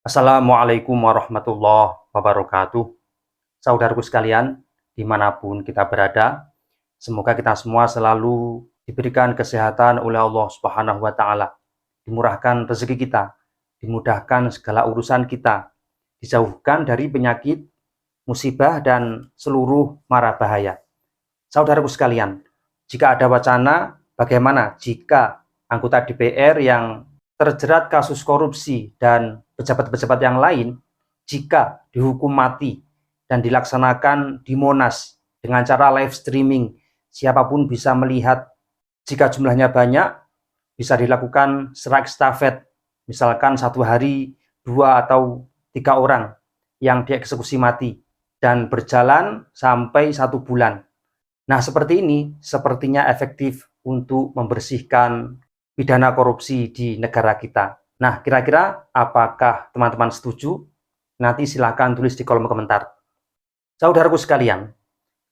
Assalamualaikum warahmatullahi wabarakatuh. Saudaraku sekalian, dimanapun kita berada, semoga kita semua selalu diberikan kesehatan oleh Allah Subhanahu wa Ta'ala, dimurahkan rezeki kita, dimudahkan segala urusan kita, dijauhkan dari penyakit, musibah, dan seluruh mara bahaya. Saudaraku sekalian, jika ada wacana, bagaimana jika anggota DPR yang terjerat kasus korupsi dan pejabat-pejabat yang lain jika dihukum mati dan dilaksanakan di Monas dengan cara live streaming, siapapun bisa melihat. Jika jumlahnya banyak, bisa dilakukan strike stafet, misalkan satu hari 2 atau 3 orang yang dieksekusi mati dan berjalan sampai 1 bulan. Nah, seperti ini sepertinya efektif untuk membersihkan pidana korupsi di negara kita. Nah, kira-kira apakah teman-teman setuju? Nanti silahkan tulis di kolom komentar. Saudaraku sekalian,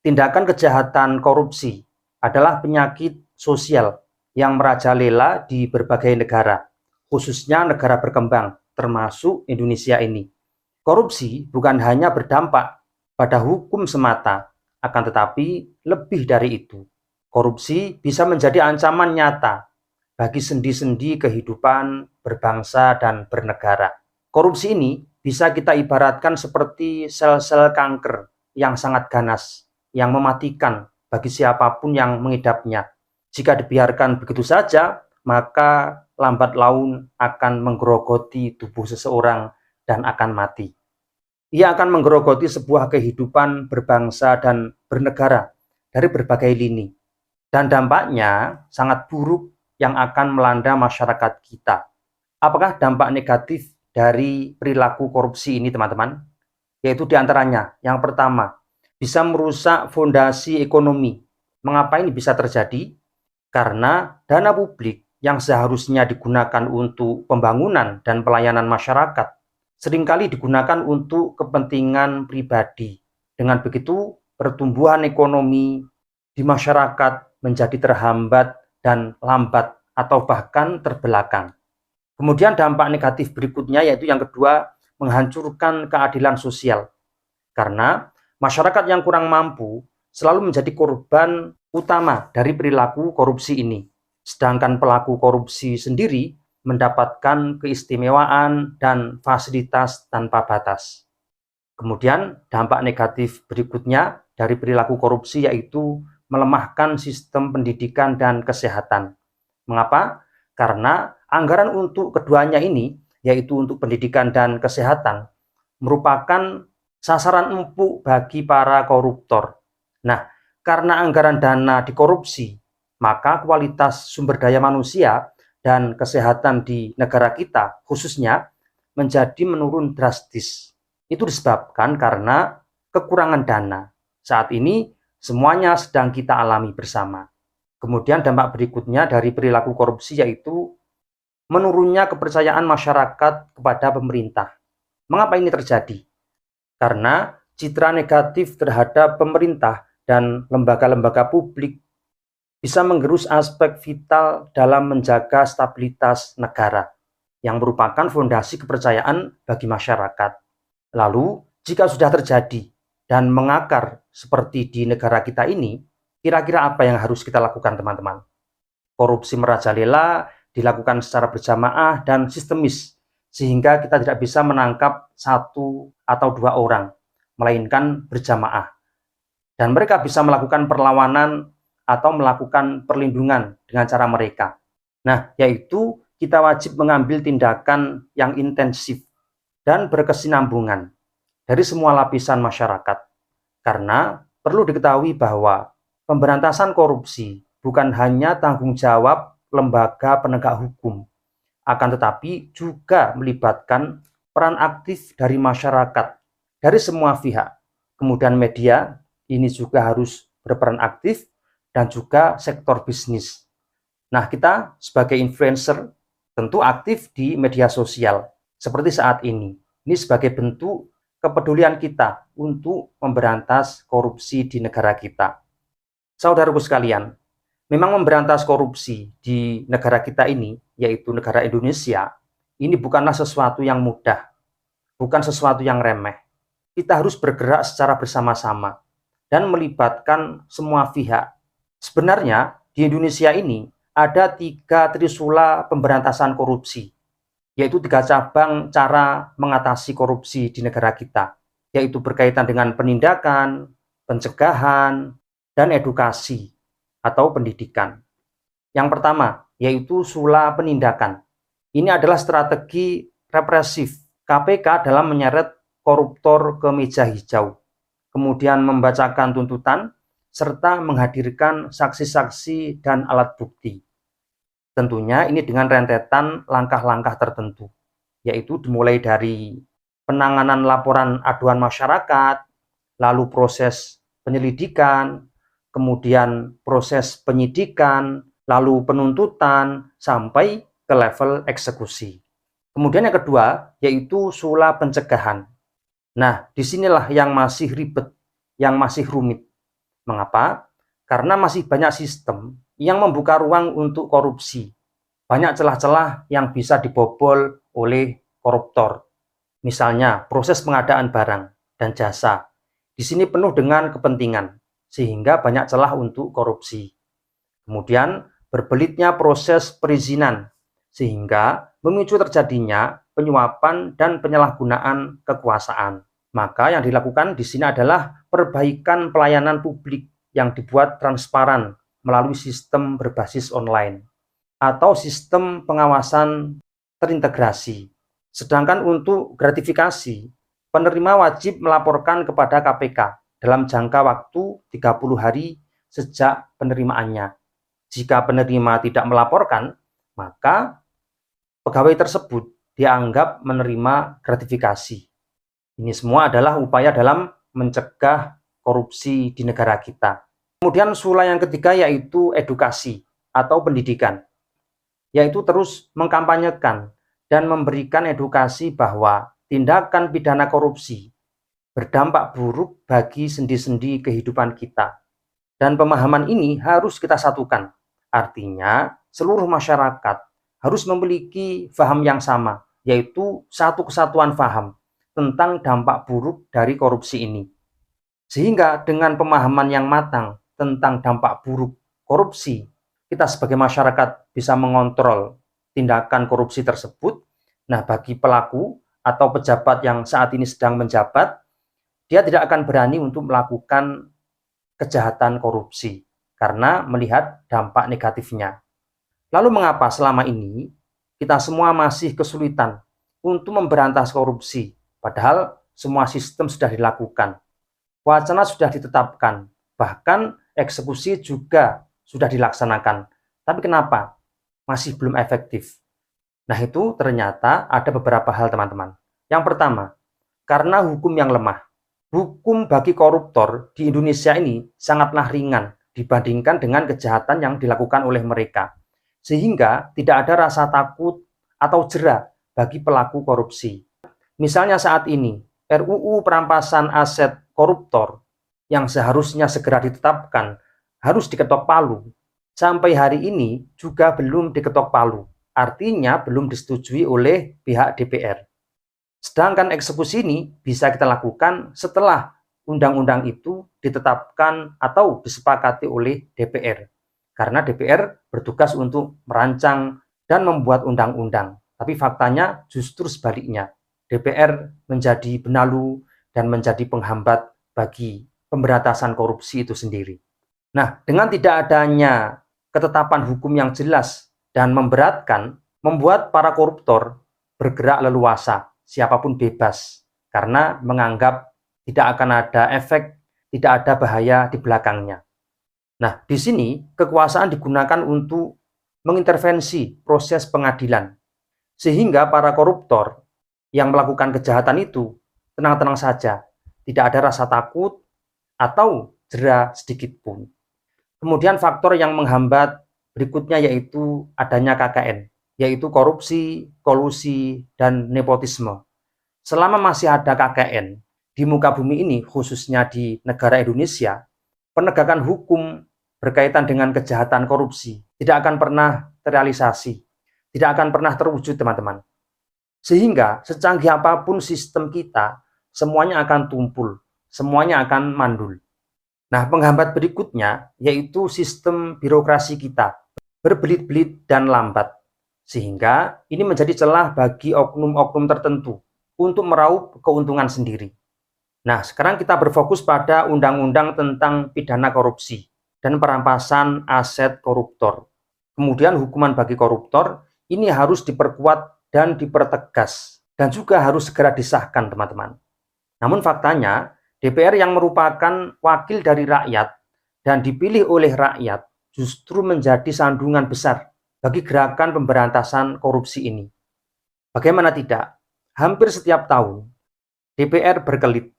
tindakan kejahatan korupsi adalah penyakit sosial yang merajalela di berbagai negara, khususnya negara berkembang, termasuk Indonesia ini. Korupsi bukan hanya berdampak pada hukum semata, akan tetapi lebih dari itu. Korupsi bisa menjadi ancaman nyata bagi sendi-sendi kehidupan berbangsa dan bernegara. Korupsi ini bisa kita ibaratkan seperti sel-sel kanker yang sangat ganas, yang mematikan bagi siapapun yang mengidapnya. Jika dibiarkan begitu saja, maka lambat laun akan menggerogoti tubuh seseorang dan akan mati. Ia akan menggerogoti sebuah kehidupan berbangsa dan bernegara dari berbagai lini. Dan dampaknya sangat buruk yang akan melanda masyarakat kita. Apakah dampak negatif dari perilaku korupsi ini, teman-teman? Yaitu diantaranya, yang pertama, bisa merusak fondasi ekonomi. Mengapa ini bisa terjadi? Karena dana publik yang seharusnya digunakan untuk pembangunan dan pelayanan masyarakat seringkali digunakan untuk kepentingan pribadi. Dengan begitu, pertumbuhan ekonomi di masyarakat menjadi terhambat dan lambat atau bahkan terbelakang. Kemudian dampak negatif berikutnya yaitu yang kedua, menghancurkan keadilan sosial. Karena masyarakat yang kurang mampu selalu menjadi korban utama dari perilaku korupsi ini. Sedangkan pelaku korupsi sendiri mendapatkan keistimewaan dan fasilitas tanpa batas. Kemudian dampak negatif berikutnya dari perilaku korupsi yaitu melemahkan sistem pendidikan dan kesehatan. Mengapa? Karena anggaran untuk keduanya ini, yaitu untuk pendidikan dan kesehatan, merupakan sasaran empuk bagi para koruptor. Nah, karena anggaran dana dikorupsi, maka kualitas sumber daya manusia dan kesehatan di negara kita khususnya menjadi menurun drastis. Itu disebabkan karena kekurangan dana. Saat ini semuanya sedang kita alami bersama. Kemudian dampak berikutnya dari perilaku korupsi yaitu menurunnya kepercayaan masyarakat kepada pemerintah. Mengapa ini terjadi? Karena citra negatif terhadap pemerintah dan lembaga-lembaga publik bisa menggerus aspek vital dalam menjaga stabilitas negara yang merupakan fondasi kepercayaan bagi masyarakat. Lalu, jika sudah terjadi dan mengakar seperti di negara kita ini, kira-kira apa yang harus kita lakukan, teman-teman? Korupsi merajalela, dilakukan secara berjamaah dan sistemis, sehingga kita tidak bisa menangkap 1 atau 2 orang, melainkan berjamaah. Dan mereka bisa melakukan perlawanan atau melakukan perlindungan dengan cara mereka. Nah, yaitu kita wajib mengambil tindakan yang intensif dan berkesinambungan dari semua lapisan masyarakat. Karena perlu diketahui bahwa pemberantasan korupsi bukan hanya tanggung jawab lembaga penegak hukum, akan tetapi juga melibatkan peran aktif dari masyarakat, dari semua pihak. Kemudian media ini juga harus berperan aktif dan juga sektor bisnis. Nah, kita sebagai influencer tentu aktif di media sosial seperti saat ini. Ini sebagai bentuk kepedulian kita untuk memberantas korupsi di negara kita. Saudaraku sekalian, memang memberantas korupsi di negara kita ini, yaitu negara Indonesia, ini bukanlah sesuatu yang mudah. bukan sesuatu yang remeh. Kita harus bergerak secara bersama-sama dan melibatkan semua pihak. Sebenarnya di Indonesia ini ada 3 trisula pemberantasan korupsi, yaitu 3 cabang cara mengatasi korupsi di negara kita, yaitu berkaitan dengan penindakan, pencegahan, dan edukasi atau pendidikan. Yang pertama, yaitu sula penindakan. Ini adalah strategi represif KPK dalam menyeret koruptor ke meja hijau, kemudian membacakan tuntutan, serta menghadirkan saksi-saksi dan alat bukti. Tentunya ini dengan rentetan langkah-langkah tertentu, yaitu dimulai dari penanganan laporan aduan masyarakat, lalu proses penyelidikan, kemudian proses penyidikan, lalu penuntutan, sampai ke level eksekusi. Kemudian yang kedua, yaitu sula pencegahan. Nah, disinilah yang masih ribet, yang masih rumit. Mengapa? Karena masih banyak sistem yang membuka ruang untuk korupsi. Banyak celah-celah yang bisa dibobol oleh koruptor. Misalnya, proses pengadaan barang dan jasa. Di sini penuh dengan kepentingan, sehingga banyak celah untuk korupsi. Kemudian, berbelitnya proses perizinan, sehingga memicu terjadinya penyuapan dan penyalahgunaan kekuasaan. Maka yang dilakukan di sini adalah perbaikan pelayanan publik yang dibuat transparan melalui sistem berbasis online atau sistem pengawasan terintegrasi. Sedangkan untuk gratifikasi, penerima wajib melaporkan kepada KPK dalam jangka waktu 30 hari sejak penerimaannya. Jika penerima tidak melaporkan, maka pegawai tersebut dianggap menerima gratifikasi. Ini semua adalah upaya dalam mencegah korupsi di negara kita. Kemudian sula yang ketiga yaitu edukasi atau pendidikan, yaitu terus mengkampanyekan dan memberikan edukasi bahwa tindakan pidana korupsi berdampak buruk bagi sendi-sendi kehidupan kita. Dan pemahaman ini harus kita satukan. Artinya, seluruh masyarakat harus memiliki paham yang sama, yaitu satu kesatuan paham tentang dampak buruk dari korupsi ini. Sehingga dengan pemahaman yang matang tentang dampak buruk korupsi, kita sebagai masyarakat bisa mengontrol tindakan korupsi tersebut. Nah, bagi pelaku atau pejabat yang saat ini sedang menjabat, dia tidak akan berani untuk melakukan kejahatan korupsi karena melihat dampak negatifnya. Lalu mengapa selama ini kita semua masih kesulitan untuk memberantas korupsi, padahal semua sistem sudah dilakukan, wacana sudah ditetapkan, bahkan eksekusi juga sudah dilaksanakan. Tapi kenapa masih belum efektif? Nah, itu ternyata ada beberapa hal, teman-teman. Yang pertama, karena hukum yang lemah. Hukum bagi koruptor di Indonesia ini sangatlah ringan dibandingkan dengan kejahatan yang dilakukan oleh mereka. Sehingga tidak ada rasa takut atau jera bagi pelaku korupsi. Misalnya saat ini, RUU perampasan aset koruptor yang seharusnya segera ditetapkan harus diketok palu. Sampai hari ini juga belum diketok palu. Artinya belum disetujui oleh pihak DPR. Sedangkan eksekusi ini bisa kita lakukan setelah undang-undang itu ditetapkan atau disepakati oleh DPR. Karena DPR bertugas untuk merancang dan membuat undang-undang. Tapi faktanya justru sebaliknya. DPR menjadi benalu dan menjadi penghambat bagi pemberantasan korupsi itu sendiri. Nah, dengan tidak adanya ketetapan hukum yang jelas dan memberatkan, membuat para koruptor bergerak leluasa. Siapapun bebas, karena menganggap tidak akan ada efek, tidak ada bahaya di belakangnya. Nah, di sini kekuasaan digunakan untuk mengintervensi proses pengadilan, sehingga para koruptor yang melakukan kejahatan itu tenang-tenang saja, tidak ada rasa takut atau jera sedikit pun. Kemudian faktor yang menghambat berikutnya yaitu adanya KKN, yaitu korupsi, kolusi, dan nepotisme. Selama masih ada KKN di muka bumi ini, khususnya di negara Indonesia, penegakan hukum berkaitan dengan kejahatan korupsi tidak akan pernah terrealisasi, tidak akan pernah terwujud, teman-teman. Sehingga secanggih apapun sistem kita, semuanya akan tumpul, semuanya akan mandul. Nah, penghambat berikutnya yaitu sistem birokrasi kita, berbelit-belit dan lambat. Sehingga ini menjadi celah bagi oknum-oknum tertentu untuk meraup keuntungan sendiri. Nah, sekarang kita berfokus pada undang-undang tentang pidana korupsi dan perampasan aset koruptor. Kemudian hukuman bagi koruptor ini harus diperkuat dan dipertegas dan juga harus segera disahkan, teman-teman. Namun faktanya, DPR yang merupakan wakil dari rakyat dan dipilih oleh rakyat justru menjadi sandungan besar bagi gerakan pemberantasan korupsi ini. Bagaimana tidak? Hampir setiap tahun, DPR berkelit,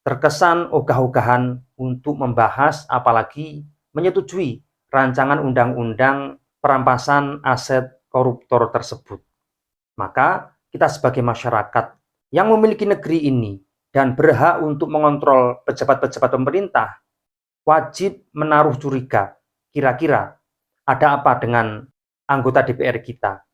terkesan ogah-ogahan untuk membahas apalagi menyetujui rancangan undang-undang perampasan aset koruptor tersebut. Maka kita sebagai masyarakat yang memiliki negeri ini dan berhak untuk mengontrol pejabat-pejabat pemerintah wajib menaruh curiga, kira-kira ada apa dengan anggota DPR kita.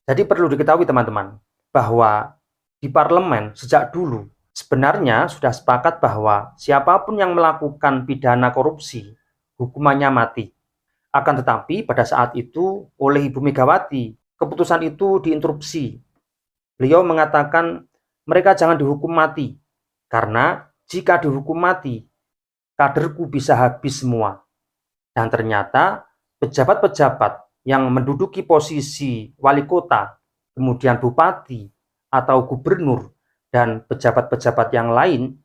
Jadi perlu diketahui teman-teman, bahwa di parlemen sejak dulu sebenarnya sudah sepakat bahwa siapapun yang melakukan pidana korupsi, hukumannya mati. Akan tetapi pada saat itu oleh Ibu Megawati, keputusan itu diinterupsi. Beliau mengatakan mereka jangan dihukum mati, karena jika dihukum mati, kaderku bisa habis semua. Dan ternyata pejabat-pejabat yang menduduki posisi wali kota, kemudian bupati, atau gubernur, dan pejabat-pejabat yang lain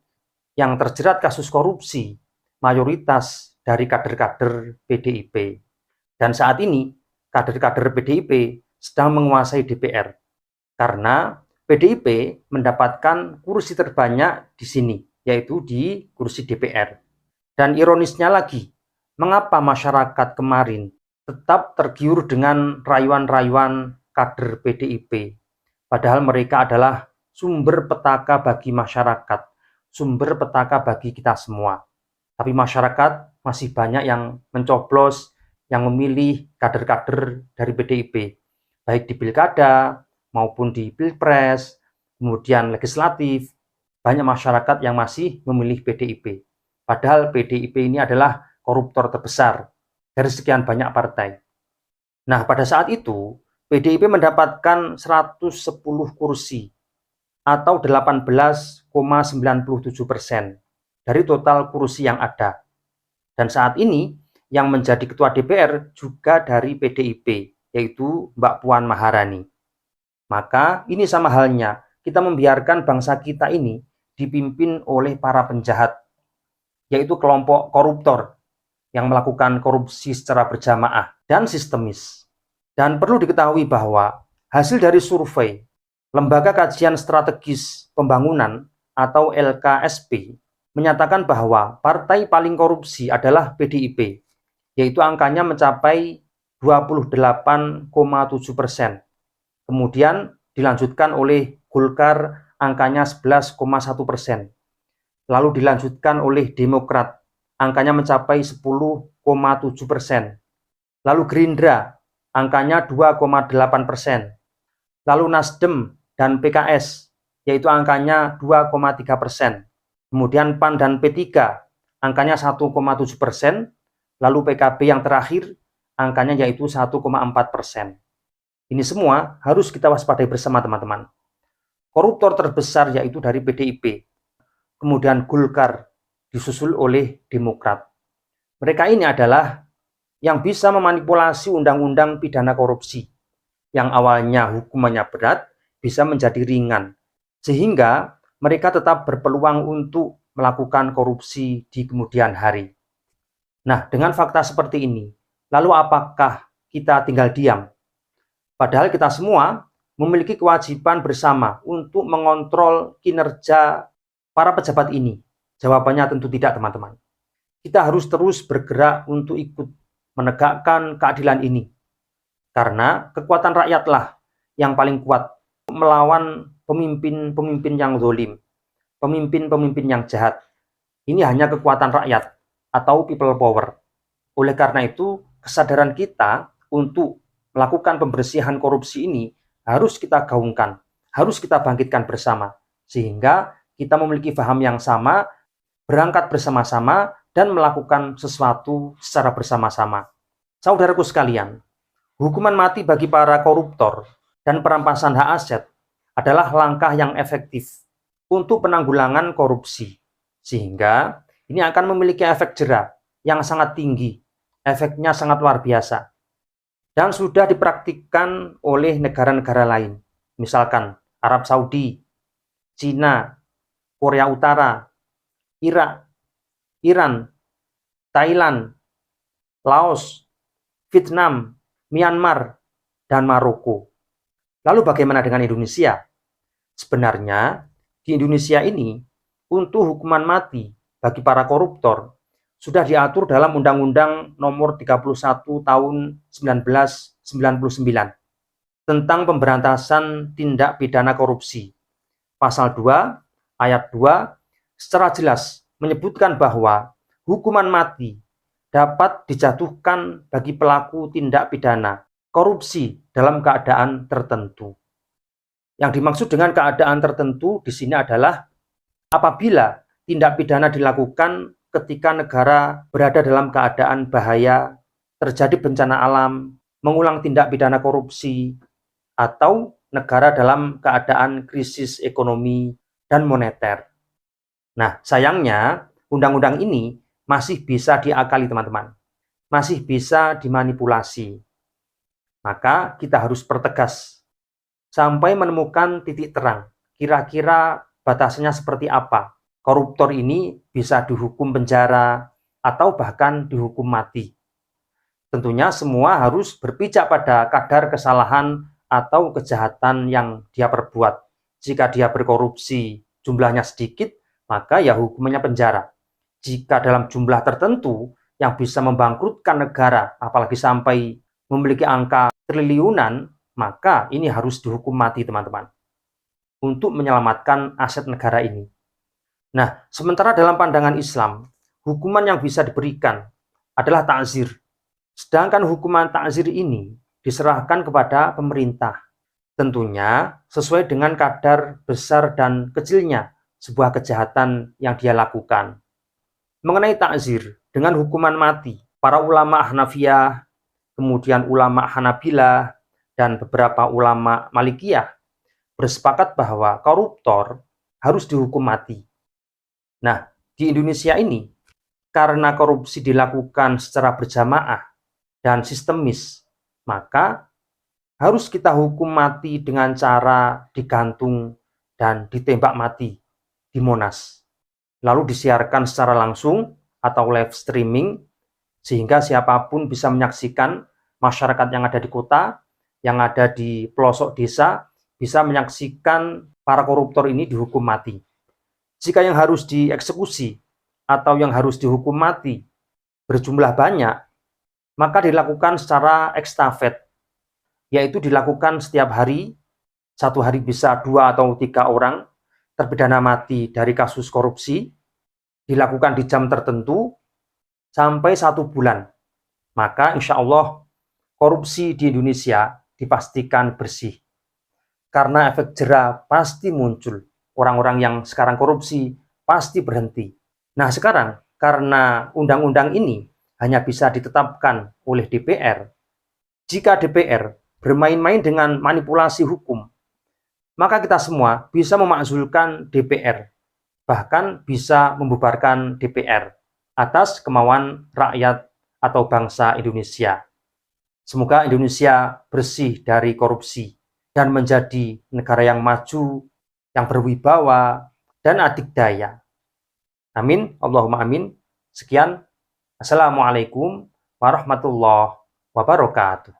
yang terjerat kasus korupsi, mayoritas dari kader-kader PDIP. Dan saat ini, kader-kader PDIP sedang menguasai DPR, karena PDIP mendapatkan kursi terbanyak di sini, yaitu di kursi DPR. Dan ironisnya lagi, mengapa masyarakat kemarin tetap tergiur dengan rayuan-rayuan kader PDIP, padahal mereka adalah sumber petaka bagi masyarakat, sumber petaka bagi kita semua. Tapi masyarakat masih banyak yang mencoblos, yang memilih kader-kader dari PDIP, baik di pilkada maupun di pilpres, kemudian legislatif, banyak masyarakat yang masih memilih PDIP. Padahal PDIP ini adalah koruptor terbesar dari sekian banyak partai. Nah, pada saat itu, PDIP mendapatkan 110 kursi atau 18,97% dari total kursi yang ada. Dan saat ini, yang menjadi ketua DPR juga dari PDIP, yaitu Mbak Puan Maharani. Maka ini sama halnya, kita membiarkan bangsa kita ini dipimpin oleh para penjahat, yaitu kelompok koruptor yang melakukan korupsi secara berjamaah dan sistemis. Dan perlu diketahui bahwa hasil dari survei Lembaga Kajian Strategis Pembangunan atau LKSP menyatakan bahwa partai paling korupsi adalah PDIP, yaitu angkanya mencapai 28,7%. Kemudian dilanjutkan oleh Golkar angkanya 11,1%. Lalu dilanjutkan oleh Demokrat, angkanya mencapai 10,7%. Lalu Gerindra, angkanya 2,8%. Lalu Nasdem dan PKS, yaitu angkanya 2,3%. Kemudian PAN dan P3, angkanya 1,7%. Lalu PKB yang terakhir, angkanya yaitu 1,4%. Ini semua harus kita waspadai bersama, teman-teman. Koruptor terbesar yaitu dari PDIP. Kemudian Golkar, disusul oleh Demokrat. Mereka ini adalah yang bisa memanipulasi undang-undang pidana korupsi, yang awalnya hukumannya berat bisa menjadi ringan, sehingga mereka tetap berpeluang untuk melakukan korupsi di kemudian hari. Nah, dengan fakta seperti ini, lalu apakah kita tinggal diam? Padahal kita semua memiliki kewajiban bersama untuk mengontrol kinerja para pejabat ini. Jawabannya tentu tidak, teman-teman. Kita harus terus bergerak untuk ikut menegakkan keadilan ini. Karena kekuatan rakyatlah yang paling kuat melawan pemimpin-pemimpin yang zalim, pemimpin-pemimpin yang jahat. Ini hanya kekuatan rakyat atau people power. Oleh karena itu, kesadaran kita untuk melakukan pembersihan korupsi ini harus kita gaungkan, harus kita bangkitkan bersama, sehingga kita memiliki paham yang sama, berangkat bersama-sama, dan melakukan sesuatu secara bersama-sama. Saudaraku sekalian, hukuman mati bagi para koruptor dan perampasan hak aset adalah langkah yang efektif untuk penanggulangan korupsi, sehingga ini akan memiliki efek jera yang sangat tinggi, efeknya sangat luar biasa, dan sudah dipraktikkan oleh negara-negara lain, misalkan Arab Saudi, Cina, Korea Utara, Irak, Iran, Thailand, Laos, Vietnam, Myanmar, dan Maroko. Lalu bagaimana dengan Indonesia? Sebenarnya di Indonesia ini untuk hukuman mati bagi para koruptor sudah diatur dalam Undang-Undang Nomor 31 Tahun 1999 tentang pemberantasan tindak pidana korupsi. Pasal 2 ayat 2 secara jelas menyebutkan bahwa hukuman mati dapat dijatuhkan bagi pelaku tindak pidana korupsi dalam keadaan tertentu. Yang dimaksud dengan keadaan tertentu di sini adalah apabila tindak pidana dilakukan ketika negara berada dalam keadaan bahaya, terjadi bencana alam, mengulang tindak pidana korupsi, atau negara dalam keadaan krisis ekonomi dan moneter. Nah, sayangnya undang-undang ini masih bisa diakali teman-teman, masih bisa dimanipulasi. Maka kita harus pertegas sampai menemukan titik terang, kira-kira batasnya seperti apa. Koruptor ini bisa dihukum penjara atau bahkan dihukum mati. Tentunya semua harus berpijak pada kadar kesalahan atau kejahatan yang dia perbuat. Jika dia berkorupsi jumlahnya sedikit, maka ya hukumannya penjara. Jika dalam jumlah tertentu yang bisa membangkrutkan negara, apalagi sampai memiliki angka triliunan, maka ini harus dihukum mati teman-teman untuk menyelamatkan aset negara ini. Nah, sementara dalam pandangan Islam, hukuman yang bisa diberikan adalah ta'zir. Sedangkan hukuman ta'zir ini diserahkan kepada pemerintah. Tentunya sesuai dengan kadar besar dan kecilnya sebuah kejahatan yang dia lakukan. Mengenai ta'zir dengan hukuman mati, para ulama Hanafiyah, kemudian ulama Hanabilah, dan beberapa ulama Malikiyah bersepakat bahwa koruptor harus dihukum mati. Nah, di Indonesia ini, karena korupsi dilakukan secara berjamaah dan sistemis, maka harus kita hukum mati dengan cara digantung dan ditembak mati di Monas. Lalu disiarkan secara langsung atau live streaming, sehingga siapapun bisa menyaksikan, masyarakat yang ada di kota, yang ada di pelosok desa, bisa menyaksikan para koruptor ini dihukum mati. Jika yang harus dieksekusi atau yang harus dihukum mati berjumlah banyak, maka dilakukan secara ekstafet, yaitu dilakukan setiap hari, satu hari bisa 2 atau 3 orang terpidana mati dari kasus korupsi, dilakukan di jam tertentu sampai 1 bulan. Maka insya Allah korupsi di Indonesia dipastikan bersih. Karena efek jera pasti muncul. Orang-orang yang sekarang korupsi pasti berhenti. Nah sekarang karena undang-undang ini hanya bisa ditetapkan oleh DPR, jika DPR bermain-main dengan manipulasi hukum, maka kita semua bisa memakzulkan DPR, bahkan bisa membubarkan DPR atas kemauan rakyat atau bangsa Indonesia. Semoga Indonesia bersih dari korupsi dan menjadi negara yang maju, yang berwibawa, dan adikdaya. Amin, Allahumma amin. Sekian, Assalamualaikum warahmatullahi wabarakatuh.